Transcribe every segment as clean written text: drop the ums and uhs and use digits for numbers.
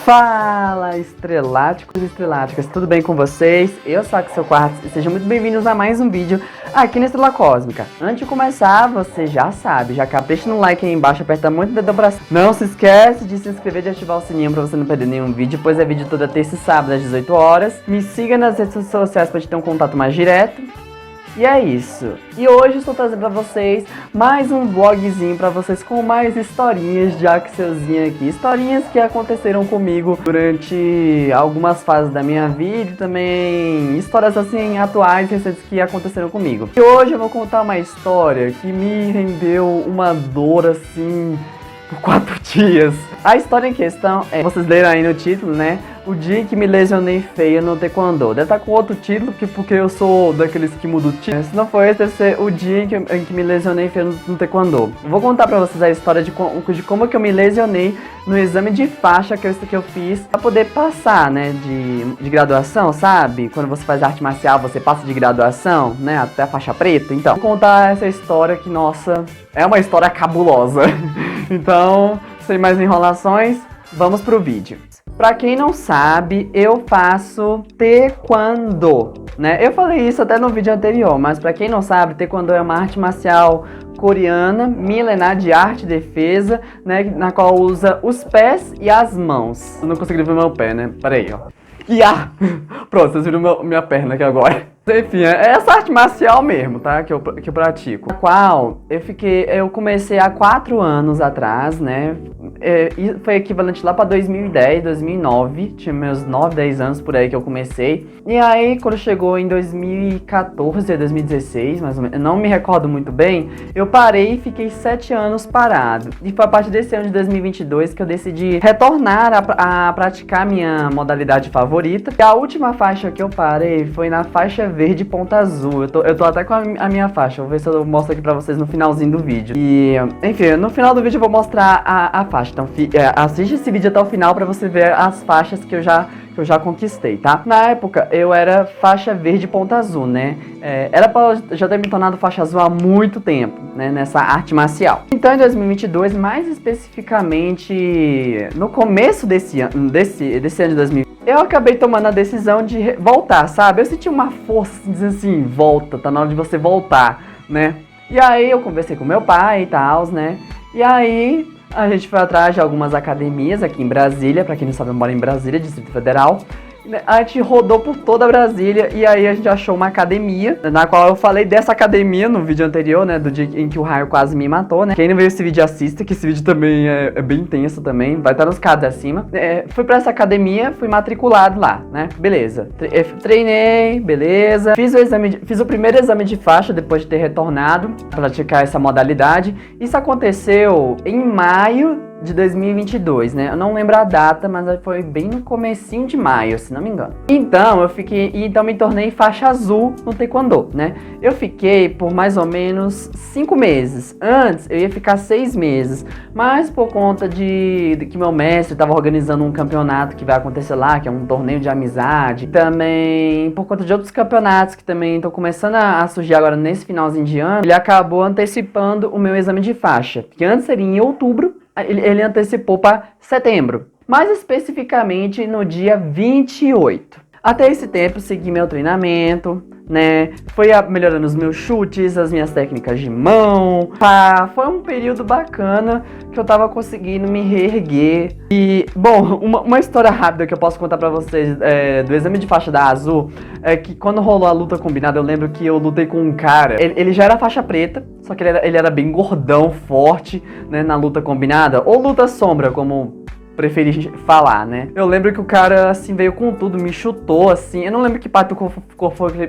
Fala, estreláticos e estreláticas, tudo bem com vocês? Eu sou Axel Quartz e sejam muito bem-vindos a mais um vídeo aqui na Estrela Cósmica. Antes de começar, você já sabe, já capricha no like aí embaixo, aperta muito o dedo pra cima. Não se esquece de se inscrever e de ativar o sininho pra você não perder nenhum vídeo, pois é vídeo toda terça e sábado às 18 horas. Me siga nas redes sociais pra gente ter um contato mais direto. E é isso. E hoje estou trazendo pra vocês mais um vlogzinho pra vocês com mais historinhas de Axelzinho aqui. Historinhas que aconteceram comigo durante algumas fases da minha vida e também histórias assim atuais, recentes que aconteceram comigo. E hoje eu vou contar uma história que me rendeu uma dor assim por 4 dias. A história em questão é, vocês leram aí no título, né? O dia em que me lesionei feio no taekwondo. Deve estar com outro título, porque eu sou daqueles que mudam o título. Se não for esse, deve ser o dia em que me lesionei feio no taekwondo. Vou contar pra vocês a história de como que eu me lesionei no exame de faixa que eu fiz pra poder passar, né, de graduação, sabe? Quando você faz arte marcial, você passa de graduação, né, até a faixa preta. Então, vou contar essa história que, nossa, é uma história cabulosa. Então, sem mais enrolações, vamos pro vídeo. Pra quem não sabe, eu faço taekwondo, né? Eu falei isso até no vídeo anterior, mas pra quem não sabe, taekwondo é uma arte marcial coreana, milenar de arte e defesa, né? Na qual usa os pés e as mãos. Eu não consegui ver meu pé, né? Pera aí, ó. Pronto, vocês viram minha perna aqui agora. Enfim, é essa arte marcial mesmo, tá? Que eu pratico. A qual eu comecei há 4 anos atrás, né? E foi equivalente lá pra 2010, 2009. Tinha meus 9, 10 anos por aí que eu comecei. E aí, quando chegou em 2014, 2016, mais ou menos, eu não me recordo muito bem, eu parei e fiquei 7 anos parado. E foi a partir desse ano de 2022 que eu decidi retornar a praticar minha modalidade favorita. E a última faixa que eu parei foi na faixa verde ponta azul. Eu tô até com a minha faixa. Vou ver se eu mostro aqui pra vocês no finalzinho do vídeo. E, enfim, no final do vídeo eu vou mostrar a faixa. Então, assiste esse vídeo até o final pra você ver as faixas que eu já conquistei, tá? Na época, eu era faixa verde ponta azul, né? Era pra já ter me tornado faixa azul há muito tempo, né? Nessa arte marcial. Então, em 2022, mais especificamente no começo desse ano de 2020, eu acabei tomando a decisão de voltar, sabe? Eu senti uma força dizendo assim, volta, tá na hora de você voltar, né? E aí eu conversei com meu pai e tal, né? E aí a gente foi atrás de algumas academias aqui em Brasília, pra quem não sabe eu moro em Brasília, Distrito Federal. A gente rodou por toda Brasília e aí a gente achou uma academia, na qual eu falei dessa academia no vídeo anterior, né, do dia em que o raio quase me matou, né. Quem não viu esse vídeo assista, que esse vídeo também é bem intenso também, vai estar nos cards acima. Fui pra essa academia, fui matriculado lá, né, beleza. Treinei, beleza. Fiz o primeiro exame de faixa depois de ter retornado pra praticar essa modalidade. Isso aconteceu em maio de 2022, né? Eu não lembro a data, mas foi bem no comecinho de maio, se não me engano. Então, então me tornei faixa azul no taekwondo, né? Eu fiquei por mais ou menos 5 meses. Antes, eu ia ficar 6 meses. Mas por conta de que meu mestre estava organizando um campeonato que vai acontecer lá, que é um torneio de amizade. Também por conta de outros campeonatos que também estão começando a surgir agora nesse finalzinho de ano, ele acabou antecipando o meu exame de faixa, que antes seria em outubro. Ele antecipou para setembro, mais especificamente no dia 28. Até esse tempo, segui meu treinamento, né? Foi melhorando os meus chutes, as minhas técnicas de mão. Foi um período bacana que eu tava conseguindo me reerguer. E, bom, uma história rápida que eu posso contar pra vocês do exame de faixa da Azul é que quando rolou a luta combinada, eu lembro que eu lutei com um cara. Ele já era faixa preta, só que ele era bem gordão, forte, né? Na luta combinada, ou luta sombra, como preferi falar, né? Eu lembro que o cara, assim, veio com tudo, me chutou, assim. Eu não lembro que parte do corpo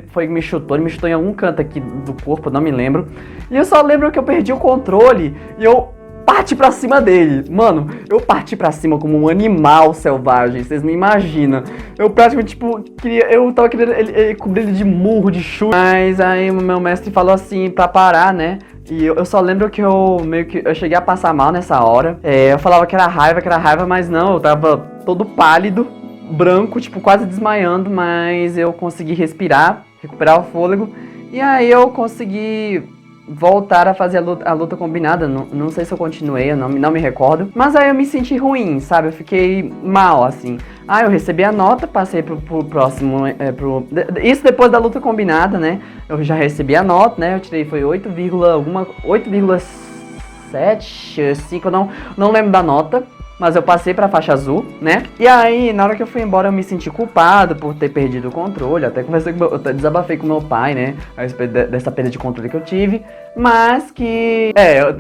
foi que me chutou. Ele me chutou em algum canto aqui do corpo, não me lembro. E eu só lembro que eu perdi o controle e eu parti pra cima dele. Mano, eu parti pra cima como um animal selvagem, vocês não imaginam. Eu praticamente, tipo, eu tava querendo ele cobrir ele de murro, de chute. Mas aí o meu mestre falou assim, pra parar, né? E eu só lembro que eu cheguei a passar mal nessa hora. Eu falava que era raiva, mas não, eu tava todo pálido, branco, tipo, quase desmaiando, mas eu consegui respirar, recuperar o fôlego. E aí eu consegui voltar a fazer a luta combinada. Não sei se eu continuei, eu não me recordo. Mas aí eu me senti ruim, sabe? Eu fiquei mal, assim. Ah, eu recebi a nota, passei pro próximo. Isso depois da luta combinada, né? Eu já recebi a nota, né? Eu tirei, foi 8,7, 5, eu não lembro da nota. Mas eu passei pra faixa azul, né? E aí, na hora que eu fui embora, eu me senti culpado por ter perdido o controle. Até conversei com eu desabafei com meu pai, né? A respeito dessa perda de controle que eu tive. Mas que...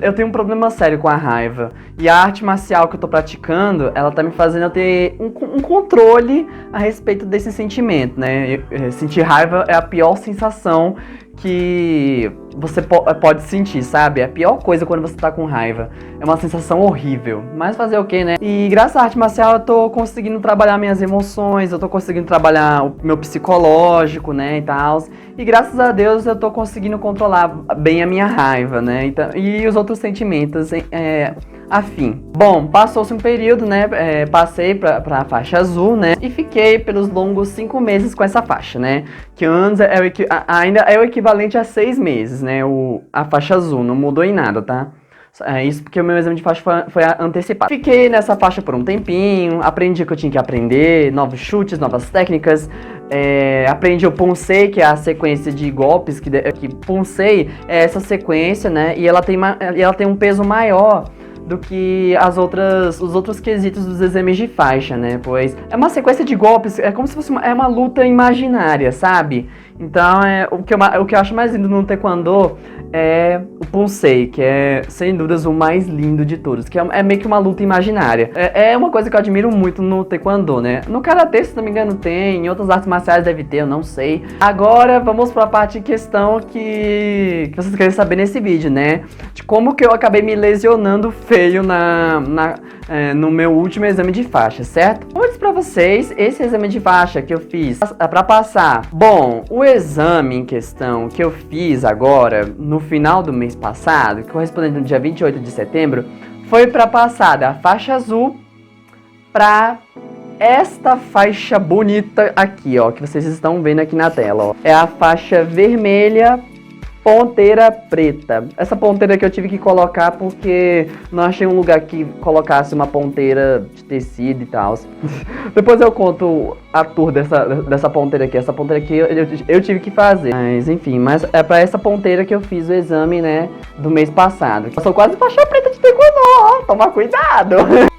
eu tenho um problema sério com a raiva. E a arte marcial que eu tô praticando, ela tá me fazendo eu ter um controle a respeito desse sentimento, né? Sentir raiva é a pior sensação que você pode sentir, sabe? É a pior coisa quando você tá com raiva. É uma sensação horrível. Mas fazer o quê, né? E graças à arte marcial eu tô conseguindo trabalhar minhas emoções, eu tô conseguindo trabalhar o meu psicológico, né, e tal. E graças a Deus eu tô conseguindo controlar bem a minha raiva, né? Então, e os outros sentimentos, afim. Bom, passou-se um período, né? Passei pra faixa azul, né? E fiquei pelos longos 5 meses com essa faixa, né? Que antes ainda é o equivalente a 6 meses, né? A faixa azul, não mudou em nada, tá? Isso porque o meu exame de faixa foi antecipado. Fiquei nessa faixa por um tempinho, aprendi o que eu tinha que aprender, novos chutes, novas técnicas. Aprendi o Poncei, que é a sequência de golpes, que Poncei é essa sequência, né? E ela tem um peso maior do que os outros quesitos dos exames de faixa, né? Pois é uma sequência de golpes, é como se fosse uma luta imaginária, sabe? Então, o que eu acho mais lindo no Taekwondo é o Poncei, que é, sem dúvidas, o mais lindo de todos, que é meio que uma luta imaginária. É uma coisa que eu admiro muito no Taekwondo, né? No Karatê, se não me engano, tem, em outras artes marciais deve ter, eu não sei. Agora, vamos pra parte em questão que vocês querem saber nesse vídeo, né? De como que eu acabei me lesionando feio no meu último exame de faixa, certo? Como eu disse pra vocês, esse exame de faixa que eu fiz pra passar. Bom, o exame em questão que eu fiz agora, no final do mês passado, correspondente no dia 28 de setembro, foi pra passar da faixa azul pra esta faixa bonita aqui, ó, que vocês estão vendo aqui na tela, ó. É a faixa vermelha ponteira preta. Essa ponteira que eu tive que colocar porque não achei um lugar que colocasse uma ponteira de tecido e tal. Depois eu conto a tour dessa ponteira aqui. Essa ponteira aqui eu tive que fazer. Mas enfim, mas é pra essa ponteira que eu fiz o exame, né, do mês passado. Eu sou quase faixa preta de taekwondo, ó. Toma cuidado.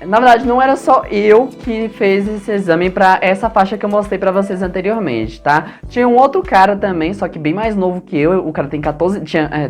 Na verdade, não era só eu que fez esse exame pra essa faixa que eu mostrei pra vocês anteriormente, tá? Tinha um outro cara também, só que bem mais novo que eu. O cara tem 14,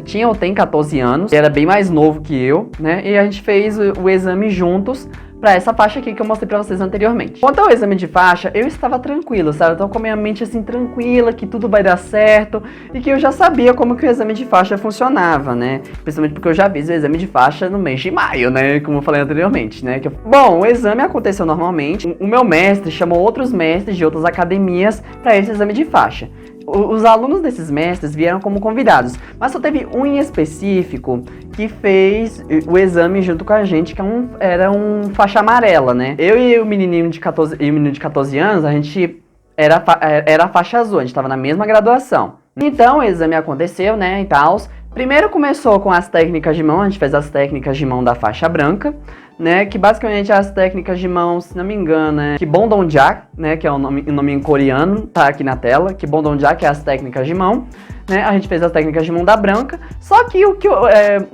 tinha ou tem 14 anos. Ele era bem mais novo que eu, né? E a gente fez o exame juntos pra essa faixa aqui que eu mostrei pra vocês anteriormente. Quanto ao exame de faixa, eu estava tranquilo, sabe? Eu tava com a minha mente assim tranquila, que tudo vai dar certo e que eu já sabia como que o exame de faixa funcionava, né? Principalmente porque eu já fiz o exame de faixa no mês de maio, né? Como eu falei anteriormente, né? Bom, o exame aconteceu normalmente. O meu mestre chamou outros mestres de outras academias pra esse exame de faixa. Os alunos desses mestres vieram como convidados, mas só teve um em específico que fez o exame junto com a gente, que era um faixa amarela, né? Eu e o menino de 14 anos, a gente era faixa azul, a gente tava na mesma graduação. Então o exame aconteceu, né, e tal. Primeiro começou com as técnicas de mão, a gente fez as técnicas de mão da faixa branca, né, que basicamente as técnicas de mão, se não me engano, é Kibondonjak, né, que é o nome em coreano, tá aqui na tela, Kibondonjak é as técnicas de mão, né, a gente fez as técnicas de mão da branca, só que o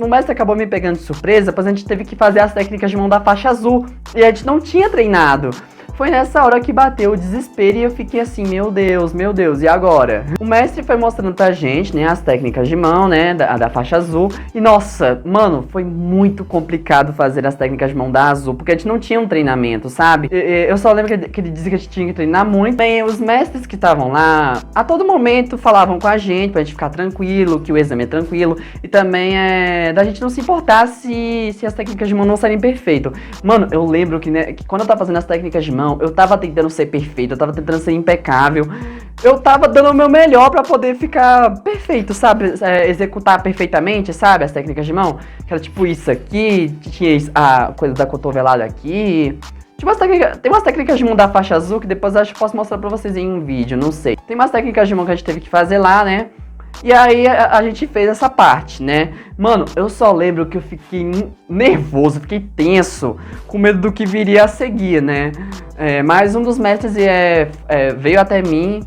mestre acabou me pegando de surpresa, pois a gente teve que fazer as técnicas de mão da faixa azul, e a gente não tinha treinado. Foi nessa hora que bateu o desespero e eu fiquei assim, meu Deus, e agora? O mestre foi mostrando pra gente, né, as técnicas de mão, né, da faixa azul. E nossa, mano, foi muito complicado fazer as técnicas de mão da azul, porque a gente não tinha um treinamento, sabe? Eu só lembro que ele dizia que a gente tinha que treinar muito. Bem, os mestres que estavam lá, a todo momento falavam com a gente, pra gente ficar tranquilo, que o exame é tranquilo. E também da gente não se importar se as técnicas de mão não saírem perfeito. Mano, eu lembro que, né, que quando eu tava fazendo as técnicas de mão, eu tava tentando ser perfeito, eu tava tentando ser impecável, eu tava dando o meu melhor pra poder ficar perfeito, sabe? Executar perfeitamente, sabe? As técnicas de mão, que era tipo isso aqui, tinha a coisa da cotovelada aqui. Tem umas técnicas de mão da faixa azul que depois eu acho que posso mostrar pra vocês em um vídeo, não sei. Tem umas técnicas de mão que a gente teve que fazer lá, né? E aí a gente fez essa parte, né? Mano, eu só lembro que eu fiquei nervoso, fiquei tenso, com medo do que viria a seguir, né? Mas um dos mestres veio até mim,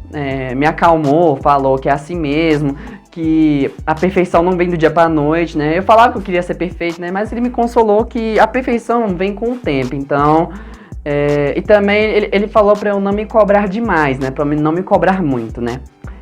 me acalmou, falou que é assim mesmo, que a perfeição não vem do dia pra noite, né? Eu falava que eu queria ser perfeito, né? Mas ele me consolou que a perfeição vem com o tempo, então... e também ele falou pra eu não me cobrar demais, né? Pra não me cobrar muito, né?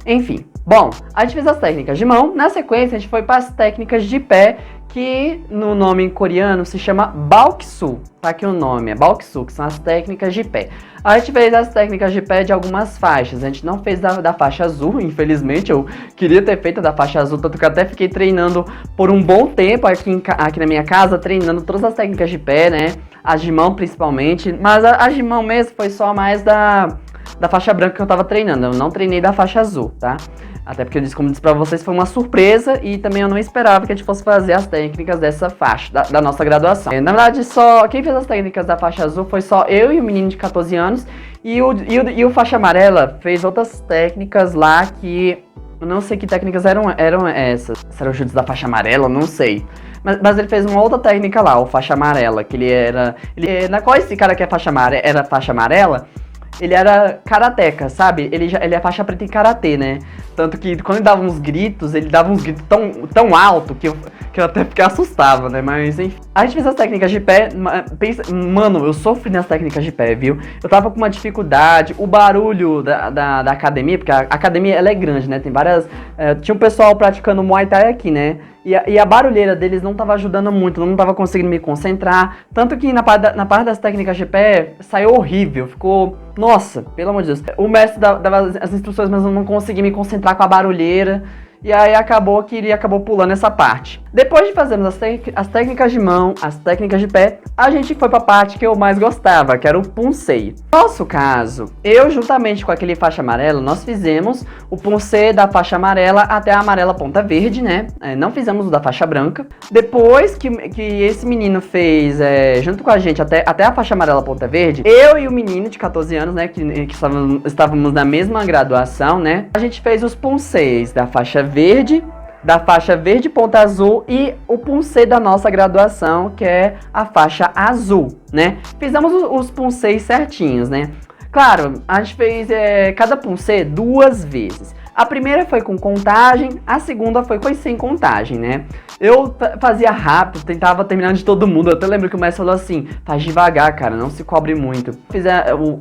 Enfim, bom, a gente fez as técnicas de mão, na sequência a gente foi para as técnicas de pé, que no nome em coreano se chama Balksu, tá aqui o nome, é Balksu, que são as técnicas de pé. A gente fez as técnicas de pé de algumas faixas, a gente não fez da faixa azul, infelizmente, eu queria ter feito da faixa azul, tanto que eu até fiquei treinando por um bom tempo aqui na minha casa, treinando todas as técnicas de pé, né, as de mão principalmente, mas as de mão mesmo foi só mais da faixa branca que eu tava treinando, eu não treinei da faixa azul, tá? Até porque, como disse pra vocês, foi uma surpresa e também eu não esperava que a gente fosse fazer as técnicas dessa faixa, da nossa graduação. Na verdade, quem fez as técnicas da faixa azul foi só eu e o menino de 14 anos e o faixa amarela fez outras técnicas lá que eu não sei que técnicas eram essas. Se eram os chutes da faixa amarela, não sei. Mas ele fez uma outra técnica lá, o faixa amarela, que na qual esse cara que era faixa amarela, ele era karateca, sabe? Ele é faixa preta em karatê, né? Tanto que quando ele dava uns gritos tão alto que eu até fiquei assustado, né? Mas enfim. A gente fez as técnicas de pé, mano, eu sofri nas técnicas de pé, viu? Eu tava com uma dificuldade, o barulho da academia, porque a academia ela é grande, né? Tem várias... tinha um pessoal praticando Muay Thai aqui, né? E a barulheira deles não tava ajudando muito, não tava conseguindo me concentrar. Tanto que na parte das técnicas de pé, saiu horrível, ficou... Nossa, pelo amor de Deus. O mestre dava as instruções, mas eu não consegui me concentrar com a barulheira. E aí acabou que ele acabou pulando essa parte. Depois de fazermos as técnicas de mão, as técnicas de pé, a gente foi pra parte que eu mais gostava, que era o Poomsae. No nosso caso, eu juntamente com aquele faixa amarela, nós fizemos o Poomsae da faixa amarela até a amarela ponta verde, né? Não fizemos o da faixa branca. Depois que esse menino fez, junto com a gente, até a faixa amarela ponta verde, eu e o menino de 14 anos, né, que estávamos na mesma graduação, né? A gente fez os Poomsaes da faixa verde ponta azul e o Poomsae da nossa graduação, que é a faixa azul, né? Fizemos os Poomsaes certinhos, né? Claro, a gente fez cada Poomsae 2 vezes. A primeira foi com contagem, a segunda foi sem contagem, né? Eu fazia rápido, tentava terminar de todo mundo. Eu até lembro que o mestre falou assim: faz devagar, cara, não se cobre muito.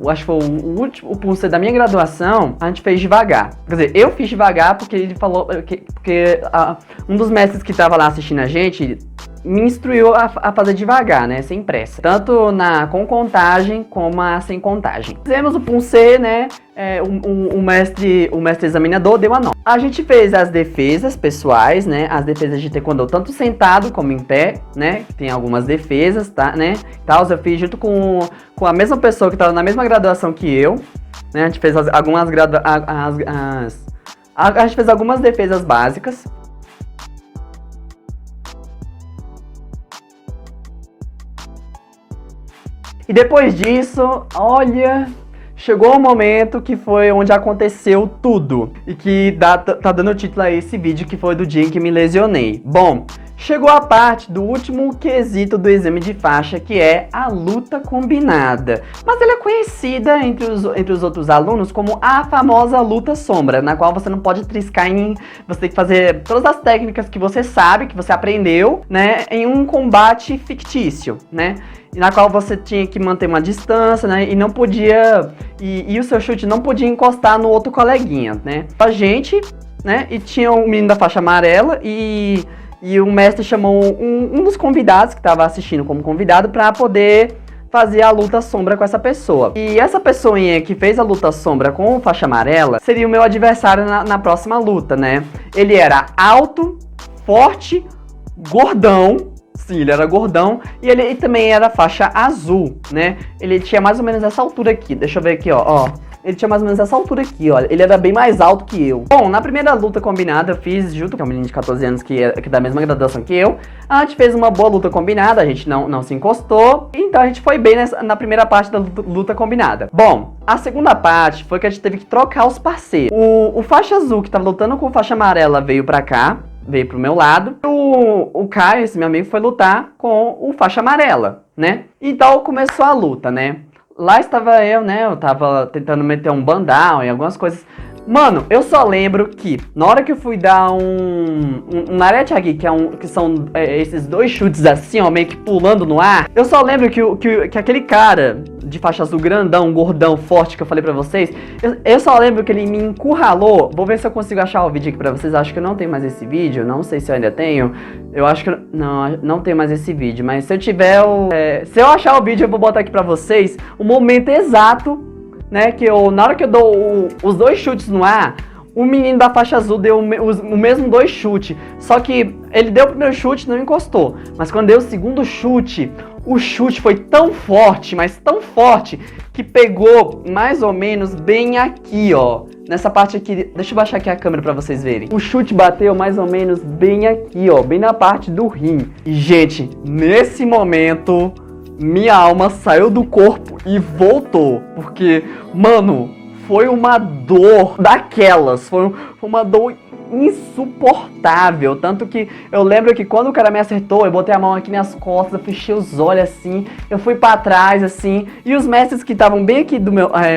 Acho que foi o último Poomsae da minha graduação, a gente fez devagar. Quer dizer, eu fiz devagar porque ele falou, porque um dos mestres que tava lá assistindo a gente me instruiu a fazer devagar, né, sem pressa. Tanto com contagem como sem contagem. Fizemos o Poomsae, né, o mestre examinador deu a nota. A gente fez as defesas pessoais, né, as defesas de taekwondo, tanto sentado como em pé, né, tem algumas defesas, tá, né, eu fiz junto com a mesma pessoa que tava na mesma graduação que eu, né, a gente fez a gente fez algumas defesas básicas. E depois disso, olha, chegou o momento que foi onde aconteceu tudo. E que tá dando título a esse vídeo, que foi do dia em que me lesionei. Bom, chegou a parte do último quesito do exame de faixa, que é a luta combinada. Mas ela é conhecida entre os outros alunos como a famosa luta sombra, na qual você não pode triscar você tem que fazer todas as técnicas que você sabe, que você aprendeu, né, em um combate fictício, né? Na qual você tinha que manter uma distância, né, e não podia, e o seu chute não podia encostar no outro coleguinha, né. A gente, né, e tinha um menino da faixa amarela e o mestre chamou um dos convidados que estava assistindo como convidado para poder fazer a luta sombra com essa pessoa. E essa pessoinha que fez a luta sombra com faixa amarela seria o meu adversário na próxima luta, né. Ele era alto, forte, gordão. Sim, ele era gordão e ele também era faixa azul, né? Ele tinha mais ou menos essa altura aqui. Deixa eu ver aqui, ó. ele tinha mais ou menos essa altura aqui, olha. Ele era bem mais alto que eu. Bom, na primeira luta combinada, eu fiz junto com um menino de 14 anos que é da mesma graduação que eu. A gente fez uma boa luta combinada, a gente não se encostou. Então a gente foi bem na primeira parte da luta combinada. Bom, a segunda parte foi que a gente teve que trocar os parceiros. O faixa azul que tava lutando com faixa amarela veio pra cá, veio pro meu lado. O Caio, esse meu amigo, foi lutar com o faixa amarela, né? Então começou a luta, né? Lá estava eu, né? Eu tava tentando meter um bandal e algumas coisas. Mano, eu só lembro que na hora que eu fui dar um arete aqui, que são esses dois chutes assim, ó, meio que pulando no ar. Eu só lembro que aquele cara de faixa azul grandão, gordão, forte que eu falei pra vocês, eu só lembro que ele me encurralou. Vou ver se eu consigo achar o vídeo aqui pra vocês. Acho que eu não tenho mais esse vídeo, não sei se eu ainda tenho. Eu acho que não tenho mais esse vídeo, mas se eu tiver se eu achar o vídeo eu vou botar aqui pra vocês o momento exato, né, que na hora que eu dou os dois chutes no ar, o menino da faixa azul deu o mesmo dois chutes. Só que ele deu o primeiro chute e não encostou. Mas quando deu o segundo chute, o chute foi tão forte, mas tão forte, que pegou mais ou menos bem aqui, ó. Nessa parte aqui, deixa eu baixar aqui a câmera pra vocês verem. O chute bateu mais ou menos bem aqui, ó, bem na parte do rim. E, gente, nesse momento, minha alma saiu do corpo e voltou. Porque, mano, foi uma dor daquelas. Foi uma dor insuportável. Tanto que eu lembro que quando o cara me acertou, eu botei a mão aqui nas costas, eu fechei os olhos assim, eu fui pra trás assim, e os mestres que estavam bem aqui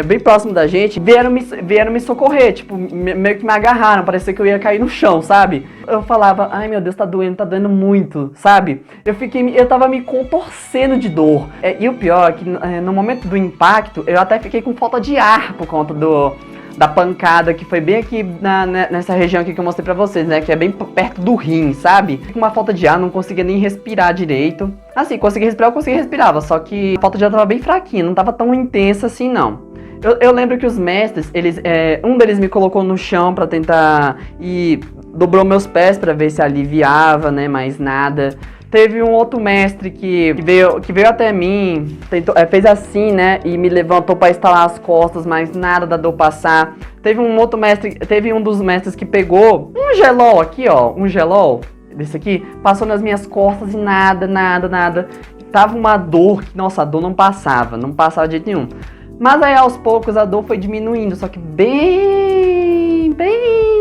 bem próximo da gente, vieram me socorrer, tipo, meio que me agarraram, parecia que eu ia cair no chão, sabe? Eu falava, ai meu Deus, tá doendo muito, sabe? Eu tava me contorcendo de dor. E o pior é que no momento do impacto, eu até fiquei com falta de ar por conta da pancada, que foi bem aqui nessa região aqui que eu mostrei pra vocês, né? Que é bem perto do rim, sabe? Com uma falta de ar, não conseguia nem respirar direito. Assim, eu conseguia respirava, só que a falta de ar tava bem fraquinha, não tava tão intensa assim, não. Eu lembro que os mestres, um deles me colocou no chão pra tentar e dobrou meus pés pra ver se aliviava, né? Mas nada. Teve um outro mestre que veio até mim, fez assim, né, e me levantou pra estalar as costas, mas nada da dor passar. Teve um dos mestres que pegou um gelol aqui, ó, um gelol desse aqui, passou nas minhas costas e nada. Tava uma dor que, nossa, a dor não passava de jeito nenhum. Mas aí aos poucos a dor foi diminuindo, só que bem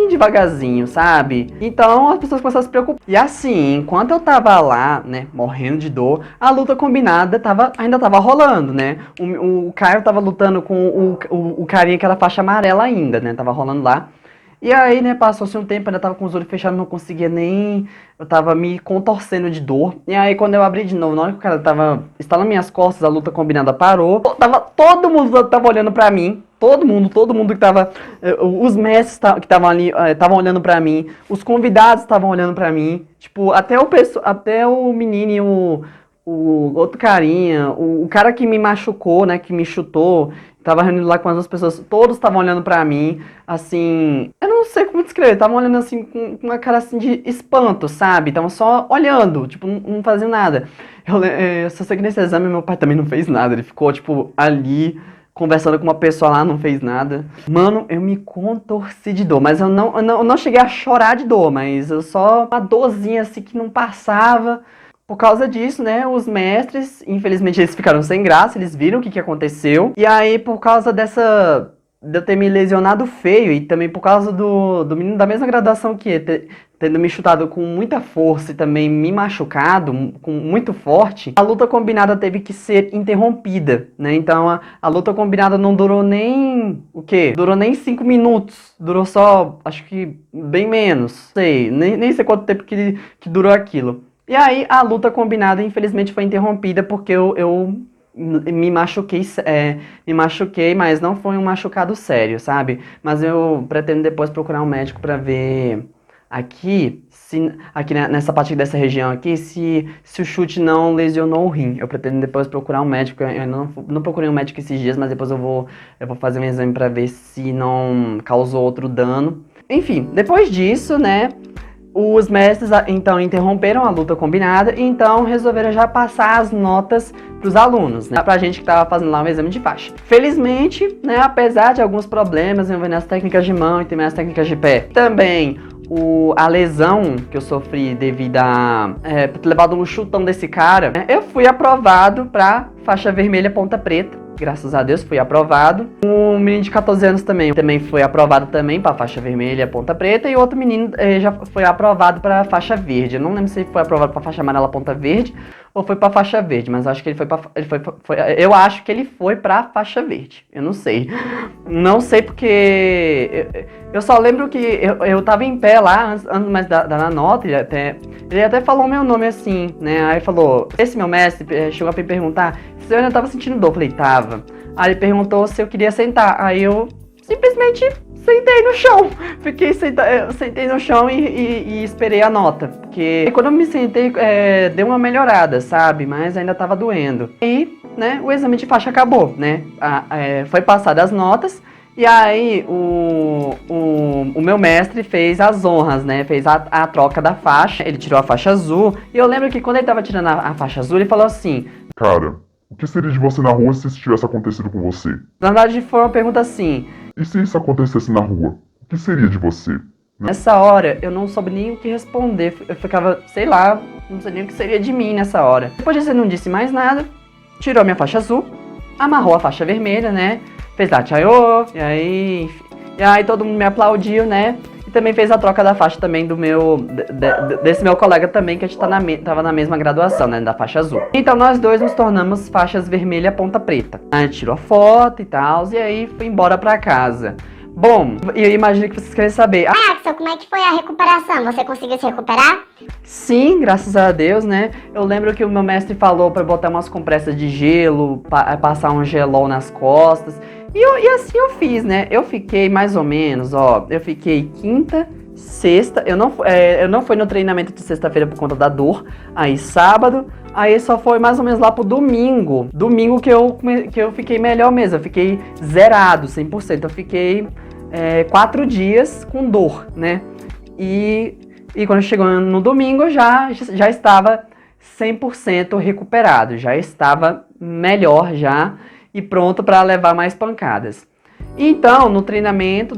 devagarzinho, sabe? Então as pessoas começaram a se preocupar. E assim, enquanto eu tava lá, né, morrendo de dor, a luta combinada ainda tava rolando, né? O Caio tava lutando com o carinha que era faixa amarela ainda, né? Tava rolando lá. E aí, né, passou-se um tempo, ainda tava com os olhos fechados, não conseguia nem... Eu tava me contorcendo de dor. E aí, quando eu abri de novo, na hora que o cara tava estalando minhas costas, a luta combinada parou. Todo mundo tava olhando pra mim. Todo mundo que tava... Os mestres que estavam ali, estavam olhando pra mim. Os convidados estavam olhando pra mim. Tipo, até o menino e o outro carinha, o cara que me machucou, né, que me chutou, tava reunido lá com as outras pessoas, todos estavam olhando pra mim, assim, eu não sei como descrever, estavam olhando assim, com uma cara assim de espanto, sabe, estavam só olhando, tipo, não faziam nada. Eu só sei que nesse exame meu pai também não fez nada, ele ficou, tipo, ali, conversando com uma pessoa lá, não fez nada. Mano, eu me contorci de dor, mas eu não cheguei a chorar de dor, mas eu só, uma dorzinha assim que não passava. Por causa disso, né, os mestres, infelizmente eles ficaram sem graça, eles viram o que aconteceu. E aí, por causa de eu ter me lesionado feio e também por causa do menino da mesma graduação que eu, tendo me chutado com muita força e também me machucado muito forte, a luta combinada teve que ser interrompida, né? Então a luta combinada não durou nem, Durou nem 5 minutos, durou só, acho que bem menos, nem sei quanto tempo que durou aquilo. E aí, a luta combinada, infelizmente, foi interrompida porque eu me machuquei, mas não foi um machucado sério, sabe? Mas eu pretendo depois procurar um médico pra ver aqui nessa parte dessa região aqui, se o chute não lesionou o rim. Eu pretendo depois procurar um médico, eu não procurei um médico esses dias, mas depois eu vou fazer um exame pra ver se não causou outro dano. Enfim, depois disso, né... Os mestres, então, interromperam a luta combinada e, então, resolveram já passar as notas pros alunos, né? Pra gente que tava fazendo lá um exame de faixa. Felizmente, né, apesar de alguns problemas envolvendo as técnicas de mão e também as técnicas de pé, também a lesão que eu sofri devido a ter levado um chutão desse cara, né, eu fui aprovado pra faixa vermelha ponta preta. Graças a Deus, fui aprovado. Um menino de 14 anos também foi aprovado também para faixa vermelha, ponta preta. E outro menino já foi aprovado para faixa verde. Eu não lembro se foi aprovado para faixa amarela, ponta verde, ou foi para faixa verde. Mas acho que eu acho que ele foi para faixa verde. Eu não sei. Não sei porque eu só lembro que eu tava em pé lá antes mais da nota. Ele até falou meu nome assim, né? Aí falou, esse meu mestre chegou a me perguntar se eu ainda tava sentindo dor. Eu falei, tava. Aí ele perguntou se eu queria sentar. Aí eu simplesmente sentei no chão. Eu sentei no chão e esperei a nota. Porque quando eu me sentei, deu uma melhorada, sabe? Mas ainda tava doendo. E, né, o exame de faixa acabou, né? Foi passado as notas. E aí o meu mestre fez as honras, né? Fez a troca da faixa. Ele tirou a faixa azul. E eu lembro que quando ele tava tirando a faixa azul, ele falou assim: cara, o que seria de você na rua se isso tivesse acontecido com você? Na verdade, foi uma pergunta assim. E se isso acontecesse na rua? O que seria de você? Nessa hora, eu não soube nem o que responder. Eu ficava, sei lá, não sei nem o que seria de mim nessa hora. Depois disso, ele não disse mais nada. Tirou a minha faixa azul. Amarrou a faixa vermelha, né? Fez da tchaiô. E aí todo mundo me aplaudiu, né? E também fez a troca da faixa também desse meu colega também, que a gente tava na mesma graduação, né, da faixa azul. Então nós dois nos tornamos faixas vermelha ponta preta. A gente tirou a foto e tal, e aí foi embora pra casa. Bom, eu imagino que vocês querem saber. Axel, como é que foi a recuperação? Você conseguiu se recuperar? Sim, graças a Deus, né? Eu lembro que o meu mestre falou pra botar umas compressas de gelo, passar um gelol nas costas. E assim eu fiz, né? Eu fiquei mais ou menos, eu fiquei quinta, sexta, eu não fui no treinamento de sexta-feira por conta da dor, aí sábado, aí só foi mais ou menos lá pro domingo que eu fiquei melhor mesmo, eu fiquei zerado, 100%, eu fiquei 4 dias com dor, né? E quando chegou no domingo eu já estava 100% recuperado, já estava melhor já, e pronto para levar mais pancadas. Então, no treinamento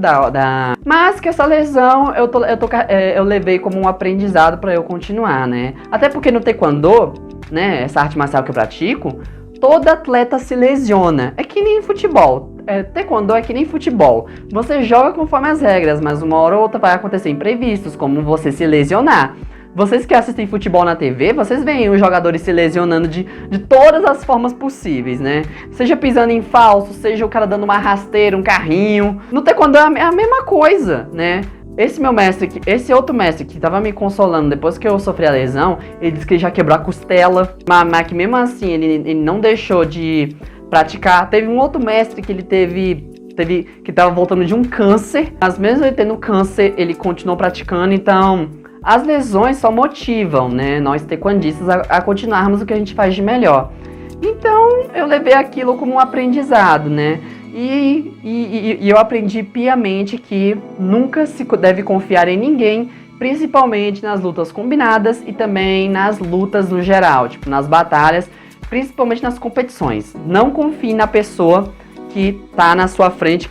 Mas que essa lesão eu levei como um aprendizado para eu continuar, né? Até porque no taekwondo, né, essa arte marcial que eu pratico, todo atleta se lesiona. É que nem futebol. Taekwondo é que nem futebol. Você joga conforme as regras, mas uma hora ou outra vai acontecer imprevistos, como você se lesionar. Vocês que assistem futebol na TV, vocês veem os jogadores se lesionando de todas as formas possíveis, né? Seja pisando em falso, seja o cara dando uma rasteira, um carrinho. No taekwondo é a mesma coisa, né? Esse outro mestre que tava me consolando depois que eu sofri a lesão, ele disse que ele já quebrou a costela, mas que mesmo assim ele não deixou de praticar. Teve um outro mestre que ele que tava voltando de um câncer, mas mesmo ele tendo câncer, ele continuou praticando, então as lesões só motivam, né, nós taekwondistas a continuarmos o que a gente faz de melhor. Então, eu levei aquilo como um aprendizado, né? E eu aprendi piamente que nunca se deve confiar em ninguém, principalmente nas lutas combinadas e também nas lutas no geral, tipo, nas batalhas, principalmente nas competições. Não confie na pessoa que tá na sua frente,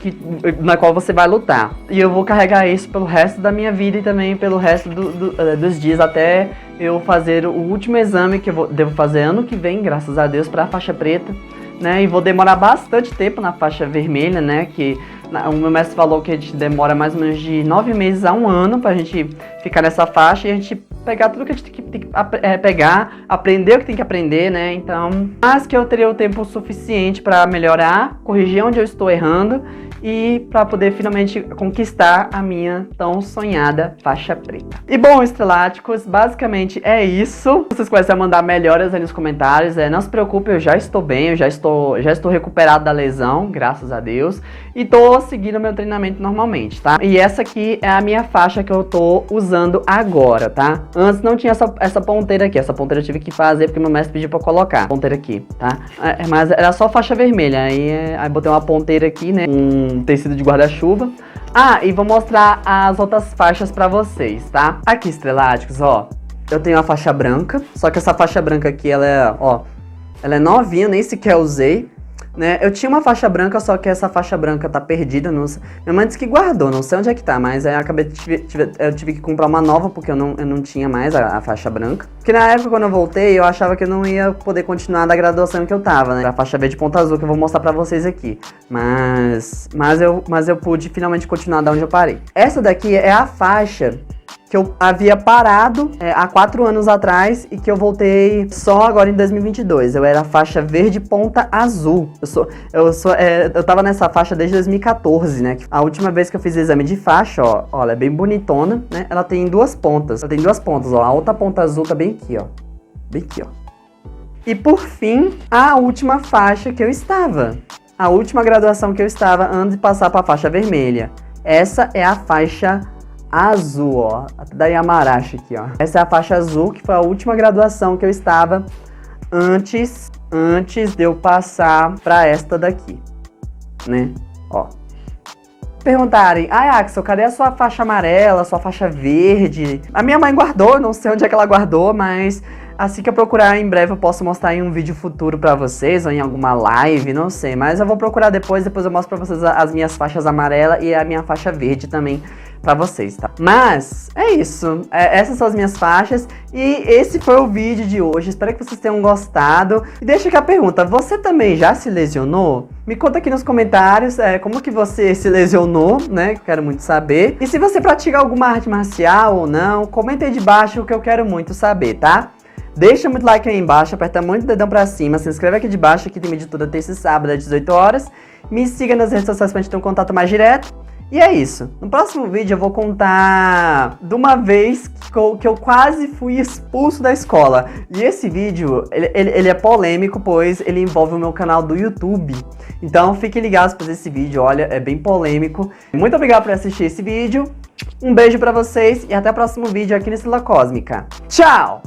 na qual você vai lutar. E eu vou carregar isso pelo resto da minha vida e também pelo resto dos dias, até eu fazer o último exame que eu devo fazer ano que vem, graças a Deus, pra faixa preta, né? E vou demorar bastante tempo na faixa vermelha, né? Que o meu mestre falou que a gente demora mais ou menos de 9 meses a 1 ano pra gente ficar nessa faixa e a gente pegar tudo que a gente tem que pegar, aprender o que tem que aprender, né? Então, mas que eu teria o tempo suficiente para melhorar, corrigir onde eu estou errando e para poder finalmente conquistar a minha tão sonhada faixa preta. E bom, estreláticos, basicamente é isso. Vocês começam a mandar melhoras aí nos comentários. Não se preocupe, eu já estou bem, eu já estou recuperado da lesão, graças a Deus, e tô seguindo meu treinamento normalmente, tá? E essa aqui é a minha faixa que eu tô usando agora, tá? Antes não tinha essa ponteira aqui, essa ponteira eu tive que fazer porque meu mestre pediu pra colocar ponteira aqui, tá? Mas era só faixa vermelha, aí botei uma ponteira aqui, né? Um tecido de guarda-chuva. Ah, e vou mostrar as outras faixas pra vocês, tá? Aqui, estreláticos, ó. Eu tenho a faixa branca, só que essa faixa branca aqui, ela é, ó, ela é novinha, nem sequer usei, né? Eu tinha uma faixa branca, só que essa faixa branca tá perdida, não sei. Minha mãe disse que guardou, não sei onde é que tá, mas aí eu tive que comprar uma nova, porque eu não tinha mais a faixa branca. Porque na época, quando eu voltei, eu achava que eu não ia poder continuar da graduação que eu tava, né? A faixa verde ponta azul, que eu vou mostrar pra vocês aqui. Mas eu pude finalmente continuar da onde eu parei. Essa daqui é a faixa que eu havia parado há 4 anos atrás e que eu voltei só agora em 2022. Eu era faixa verde ponta azul. Eu tava nessa faixa desde 2014, né? A última vez que eu fiz exame de faixa, ó, ela é bem bonitona, né? Ela tem 2 pontas. Ela tem 2 pontas, ó. A outra ponta azul tá bem aqui, ó. Bem aqui, ó. E por fim, a última faixa que eu estava. A última graduação que eu estava antes de passar pra faixa vermelha. Essa é a faixa azul, ó, da Yamarashi aqui, ó. Essa é a faixa azul, que foi a última graduação que eu estava antes de eu passar pra esta daqui, né, ó. Perguntarem, Axel, cadê a sua faixa amarela, a sua faixa verde? A minha mãe guardou, não sei onde é que ela guardou, mas assim que eu procurar em breve eu posso mostrar em um vídeo futuro pra vocês, ou em alguma live, não sei. Mas eu vou procurar depois eu mostro pra vocês as minhas faixas amarelas e a minha faixa verde também pra vocês, tá? Mas é isso, essas são as minhas faixas e esse foi o vídeo de hoje. Espero que vocês tenham gostado. E deixa aqui a pergunta, você também já se lesionou? Me conta aqui nos comentários como que você se lesionou, né? Quero muito saber. E se você pratica alguma arte marcial ou não, comenta aí de baixo que eu quero muito saber, tá? Deixa muito like aí embaixo, aperta muito o dedão pra cima, se inscreve aqui de baixo, que tem vídeo toda terça e sábado às 18 horas. Me siga nas redes sociais pra gente ter um contato mais direto. E é isso. No próximo vídeo eu vou contar de uma vez que eu quase fui expulso da escola. E esse vídeo, ele é polêmico, pois ele envolve o meu canal do YouTube. Então fiquem ligados para esse vídeo, olha, é bem polêmico. Muito obrigado por assistir esse vídeo. Um beijo pra vocês e até o próximo vídeo aqui no Estrela Cósmica. Tchau!